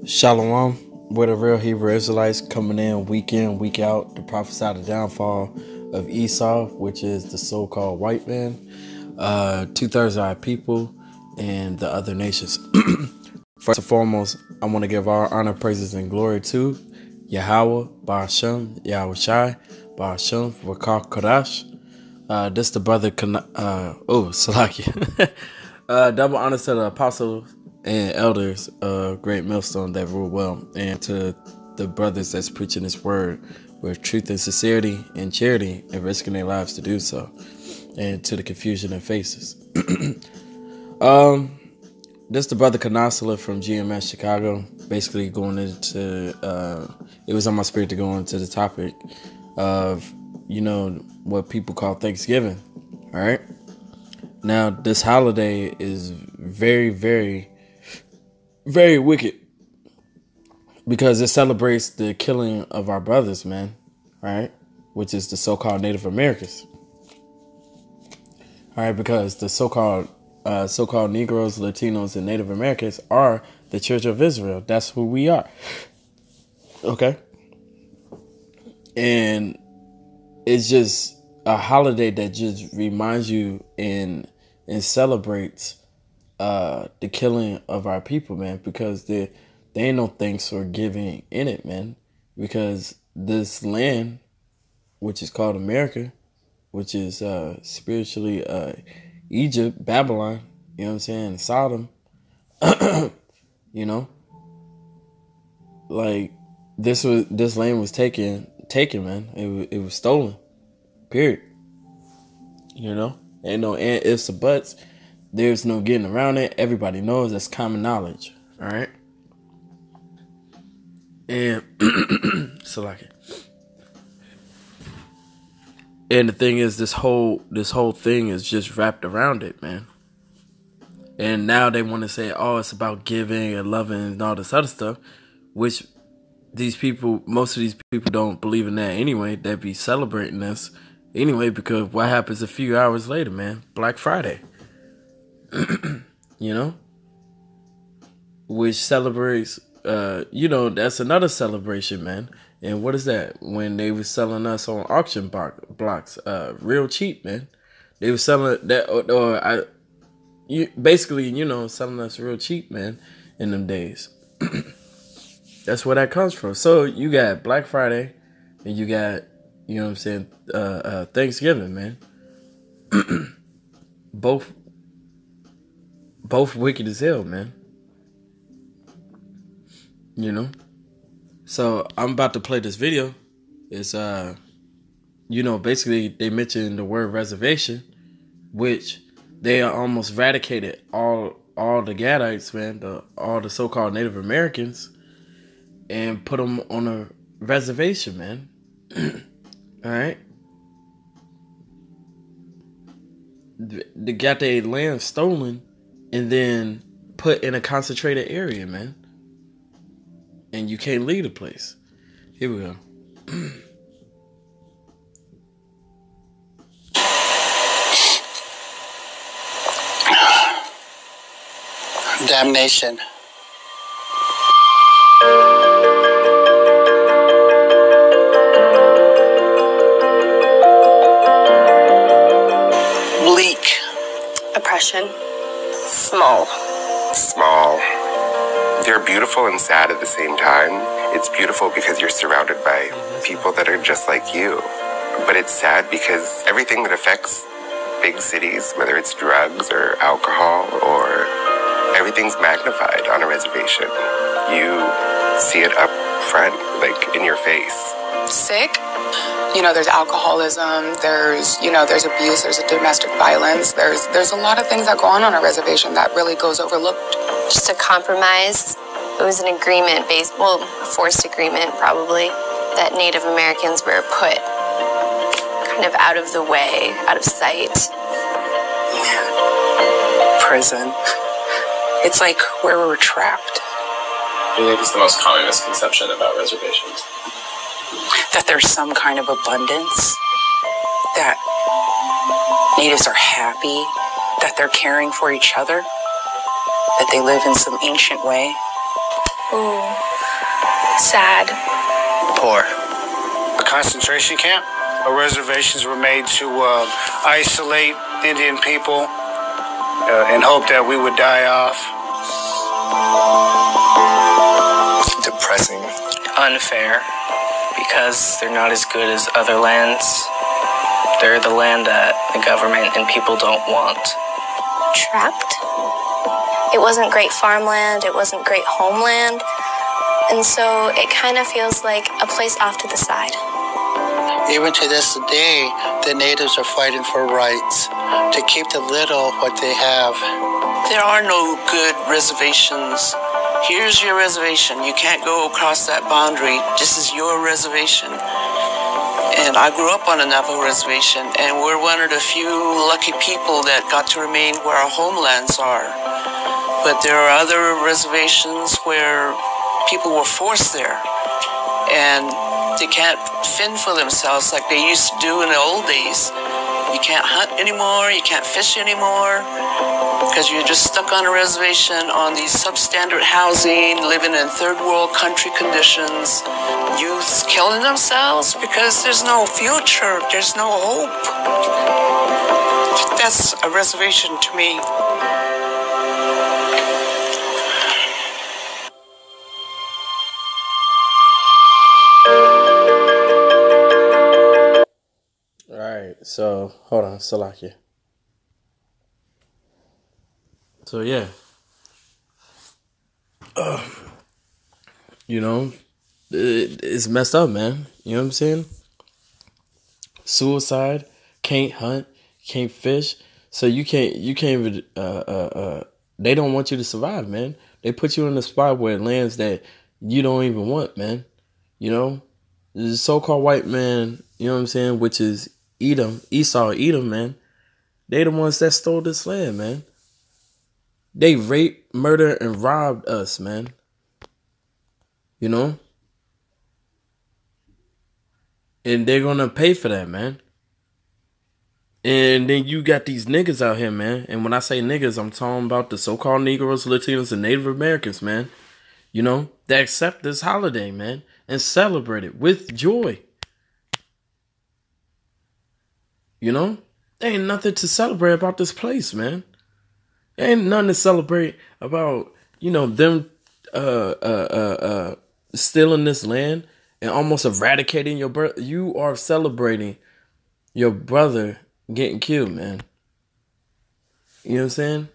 Shalom, we're the real Hebrew Israelites coming in, week out to prophesy the downfall of Esau, which is the so-called white man, 2/3 of our people, and the other nations. First and foremost, I want to give all honor, praises, and glory to Yahweh, Ba'ashem, Yahweh Shai, Ba'ashem, Rakah Kodash. This the brother, Salaki. Double honors to the apostles and elders of Great Millstone that rule well, and to the brothers that's preaching this word with truth and sincerity and charity and risking their lives to do so, and to the confusion in faces. This the brother Kanasala from GMS Chicago, basically going into, it was on my spirit to go into the topic of, what people call Thanksgiving, all right? Now, this holiday is very, very, very wicked because it celebrates the killing of our brothers, man, right? Which is the so-called Native Americans. All right, because the so-called Negroes, Latinos, and Native Americans are the Church of Israel. That's who we are. Okay? And it's just a holiday that just reminds you and celebrates the killing of our people, man, because there ain't no thanks or giving in it, man, because this land, which is called America, which is spiritually Egypt, Babylon, you know what I'm saying, Sodom, like this land was taken, man. It was stolen. Period. Ain't no ifs or buts. There's no getting around it. Everybody knows that's common knowledge. All right. And so like it. And the thing is, this whole thing is just wrapped around it, man. And now they want to say, oh, it's about giving and loving and all this other stuff, which most of these people don't believe in that anyway. They be celebrating this anyway, because what happens a few hours later, man? Black Friday. Which celebrates, that's another celebration, man. And what is that? When they were selling us on auction blocks, real cheap, man. They were selling that, selling us real cheap, man, in them days. That's where that comes from. So you got Black Friday, and you got, Thanksgiving, man. Both wicked as hell, man. So I'm about to play this video. It's basically they mentioned the word reservation, which they are almost eradicated all the Gadites, man, all the so-called Native Americans, and put them on a reservation, man. All right. They got their land stolen and then put in a concentrated area, man. And you can't leave the place. Here we go. Damnation. Bleak. Oppression. Small. They're beautiful and sad at the same time. It's beautiful because you're surrounded by people that are just like you. But it's sad because everything that affects big cities, whether it's drugs or alcohol or everything's magnified on a reservation. You see it up front, like in your face. Sick. There's alcoholism, there's abuse, there's domestic violence, there's a lot of things that go on a reservation that really goes overlooked. Just a compromise. It was an agreement a forced agreement probably, that Native Americans were put kind of out of the way, out of sight. Prison. It's like where we were trapped. I think it's the most common misconception about reservations. That there's some kind of abundance, that natives are happy, that they're caring for each other, that they live in some ancient way. Ooh, sad. Poor. A concentration camp. Reservations were made to isolate Indian people in hope that we would die off. Depressing. Unfair, because they're not as good as other lands. They're the land that the government and people don't want. Trapped? It wasn't great farmland, it wasn't great homeland, and so it kind of feels like a place off to the side. Even to this day, the natives are fighting for rights to keep the little what they have. There are no good reservations. Here's your reservation. You can't go across that boundary. This is your reservation. And I grew up on a Navajo reservation, and we're one of the few lucky people that got to remain where our homelands are. But there are other reservations where people were forced there, and they can't fend for themselves like they used to do in the old days. You can't hunt anymore, you can't fish anymore, because you're just stuck on a reservation on these substandard housing, living in third world country conditions. Youths killing themselves because there's no future, there's no hope. That's a reservation to me. So, hold on, Salakia. So, yeah. It's messed up, man. You know what I'm saying? Suicide, can't hunt, can't fish. So you can't even, they don't want you to survive, man. They put you in a spot where it lands that you don't even want, man. You know? The so-called white man, you know what I'm saying, which is Esau, Edom, man. They the ones that stole this land, man. They raped, murdered, and robbed us, man. You know? And they're gonna pay for that, man. And then you got these niggas out here, man. And when I say niggas, I'm talking about the so-called Negroes, Latinos, and Native Americans, man. You know? That accept this holiday, man. And celebrate it with joy. You know? There ain't nothing to celebrate about this place, man. There ain't nothing to celebrate about, them stealing this land and almost eradicating your brother. You are celebrating your brother getting killed, man. You know what I'm saying?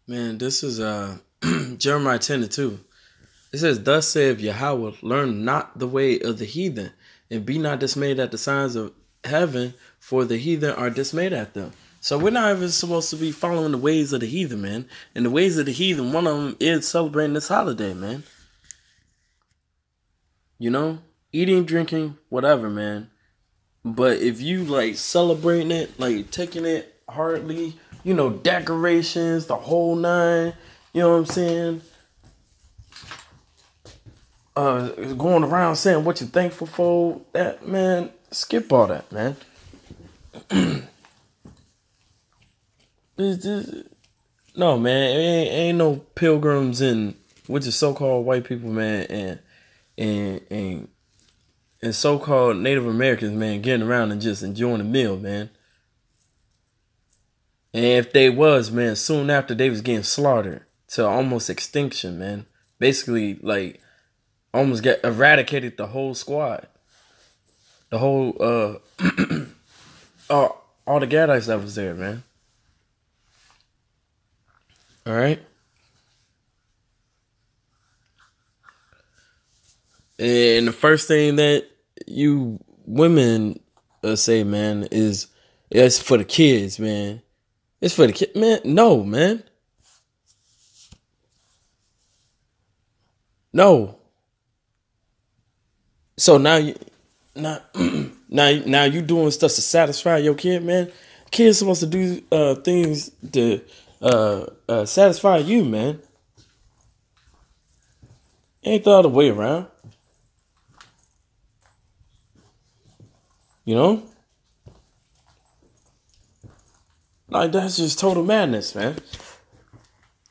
Man, this is Jeremiah 10:2. It says, "Thus saith Yahweh, learn not the way of the heathen, and be not dismayed at the signs of heaven, for the heathen are dismayed at them." So we're not even supposed to be following the ways of the heathen, man. And the ways of the heathen, one of them is celebrating this holiday, man. You know? Eating, drinking, whatever, man. But if you, celebrating it, taking it hardly, decorations, the whole nine, you know what I'm saying? Going around saying what you're thankful for, that, man, skip all that, man. No, man, ain't no pilgrims and which is so-called white people, man, and so-called Native Americans, man, getting around and just enjoying the meal, man. And if they was, man, soon after they was getting slaughtered to almost extinction, man. Basically, almost get eradicated the whole squad. The whole, all the Gadites that was there, man. All right. And the first thing that you women say, man, is it's for the kids, man. It's for the kid, man. No, man. No. So now you doing stuff to satisfy your kid, man. Kids supposed to do things to satisfy you, man. Ain't the other way around. You know? That's just total madness, man.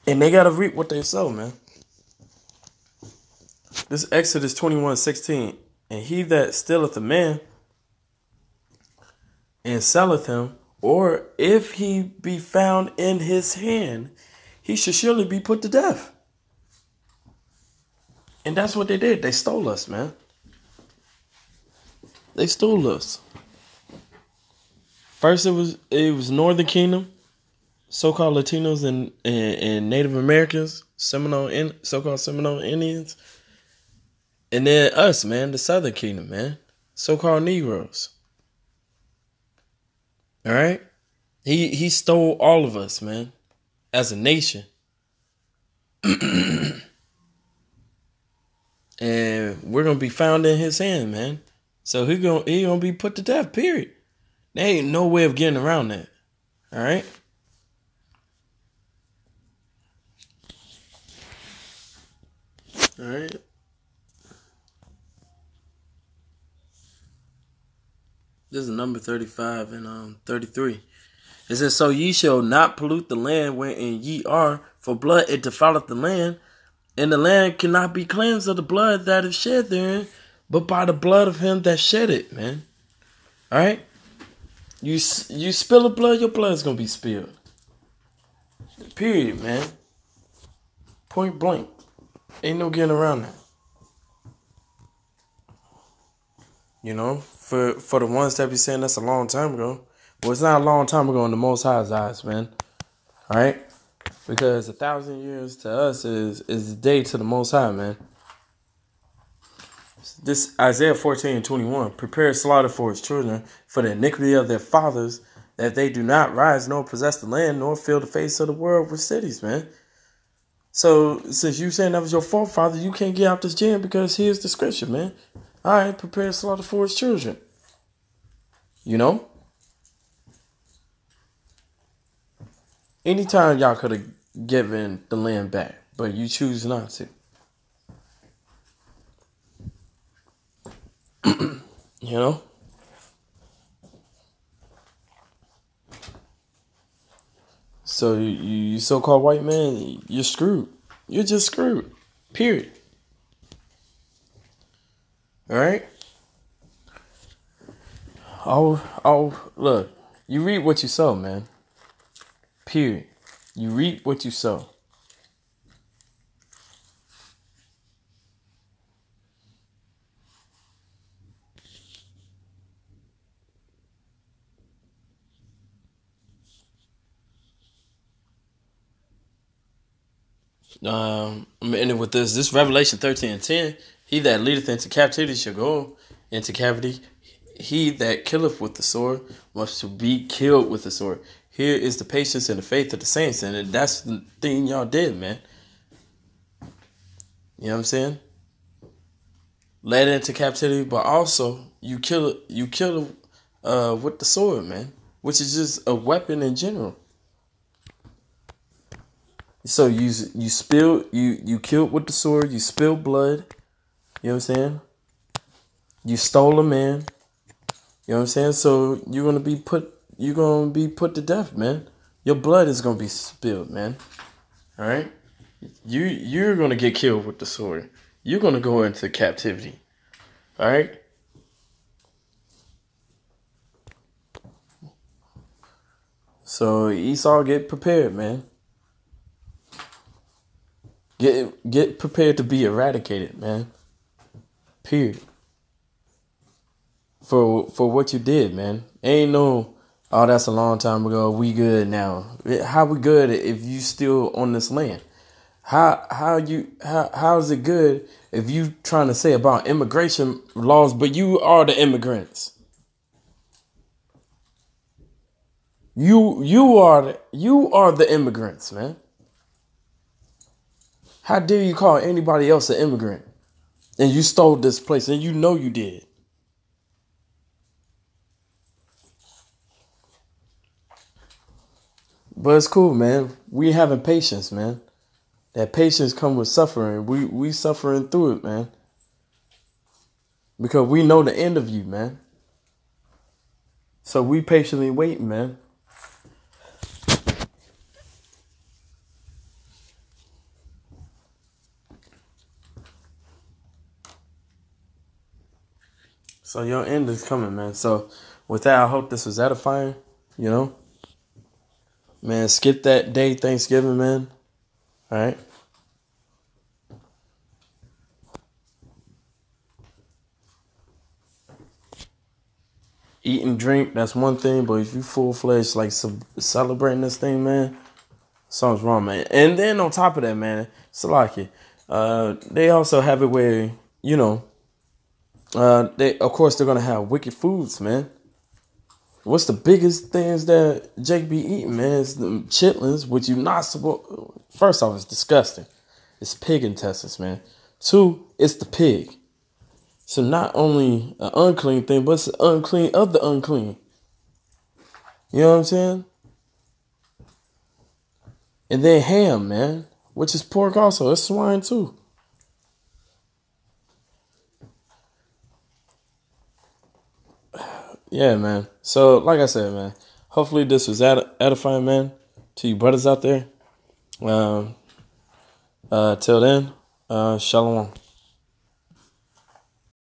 And they gotta reap what they sow, man. This Exodus 21:16. And he that stealeth a man and selleth him, or if he be found in his hand, he should surely be put to death. And that's what they did. They stole us, man. They stole us. First, it was Northern Kingdom, so-called Latinos and Native Americans, so-called Seminole Indians, and then us, man, the Southern Kingdom, man, so-called Negroes. All right, he stole all of us, man, as a nation, and we're gonna be found in his hand, man. So he gonna be put to death. Period. There ain't no way of getting around that. All right. All right. This is number 35 and 33. It says, so ye shall not pollute the land wherein ye are, for blood it defileth the land, and the land cannot be cleansed of the blood that is shed therein, but by the blood of him that shed it, man. All right? You spill the blood, your blood is going to be spilled. Period, man. Point blank. Ain't no getting around that. You know, for the ones that be saying that's a long time ago. Well, it's not a long time ago in the Most High's eyes, man. All right? Because 1,000 years to us is a day to the Most High, man. This Isaiah 14:21, prepare slaughter for his children, for the iniquity of their fathers, that they do not rise nor possess the land, nor fill the face of the world with cities, man. So since you saying that was your forefather, you can't get out this jam because here's the scripture, man. All right, prepare slaughter for his children. You know? Anytime y'all could have given the land back, but you choose not to. You know? So you so-called white man, you're screwed. You're just screwed. Period. All right? Oh, look. You reap what you sow, man. Period. You reap what you sow. I'm ending with this Revelation 13:10. He that leadeth into captivity shall go into captivity. He that killeth with the sword must be killed with the sword. Here is the patience and the faith of the saints, and that's the thing y'all did, man. You know what I'm saying? Led into captivity, but also you kill with the sword, man, which is just a weapon in general. So you killed with the sword, you spilled blood, you know what I'm saying? You stole a man, you know what I'm saying? So you're gonna be put to death, man. Your blood is gonna be spilled, man. All right? You're gonna get killed with the sword. You're gonna go into captivity. All right? So Esau, get prepared, man. Get prepared to be eradicated, man. Period. For what you did, man. Ain't no, oh, that's a long time ago. We good now. How we good if you still on this land? How is it good if you trying to say about immigration laws, but you are the immigrants? You are the immigrants, man. How dare you call anybody else an immigrant? And you stole this place, and you know you did. But it's cool, man. We having patience, man. That patience come with suffering. We suffering through it, man. Because we know the end of you, man. So we patiently waiting, man. So your end is coming, man. So with that, I hope this was edifying, you know. Man, skip that day, Thanksgiving, man. All right. Eat and drink, that's one thing, but if you full-fledged, like, celebrating this thing, man, something's wrong, man. And then on top of that, man, Salaki, they also have it where, you know, they're going to have wicked foods, man. What's the biggest things that Jake be eating, man? It's the chitlins, which you not supposed. First off, it's disgusting. It's pig intestines, man. 2, it's the pig. So not only an unclean thing, but it's an unclean of the unclean. You know what I'm saying? And then ham, man, which is pork also. It's swine too. Yeah, man. So, like I said, man, hopefully this was edifying, man, to you brothers out there. Till then, shalom.